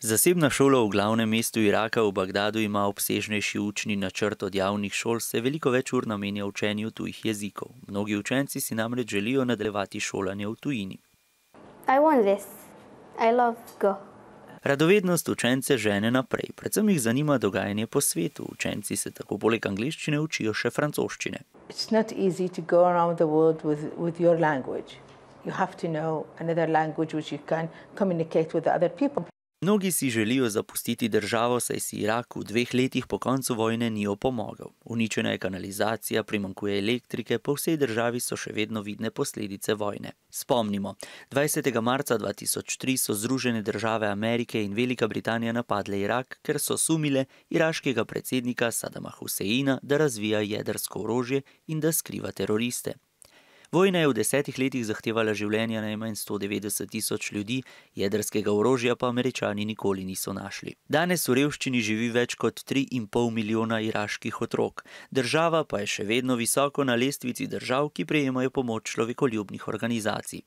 Zasebna šola v glavnem mestu Iraka v Bagdadu ima obsežnejši učni načrt od javnih šol, se veliko več ur namenja učenju tujih jezikov. Mnogi učenci si namreč želijo nadaljevati šolanje v tujini. Radovednost učence žene naprej, predvsem jih zanima dogajanje po svetu. Učenci se tako poleg angleščine učijo še francoščine. It's not easy to go around the world with your language. You have to know another language which you can communicate with the other people. Mnogi si želijo zapustiti državo, saj si Irak v 2 letih po koncu vojne ni opomogel. Uničena je kanalizacija, primanjkuje elektrike, po vsej državi so še vedno vidne posledice vojne. Spomnimo, 20. marca 2003 so Združene države Amerike in Velika Britanija napadle Irak, ker so sumile iraškega predsednika Sadama Huseina, da razvija jedrsko orožje in da skriva teroriste. Vojna je v 10 letih zahtevala življenja najmanj 190 tisoč ljudi, jedrskega orožja pa Američani nikoli niso našli. Danes v revščini živi več kot 3,5 milijona iraških otrok. Država pa je še vedno visoko na lestvici držav, ki prejemajo pomoč človekoljubnih organizacij.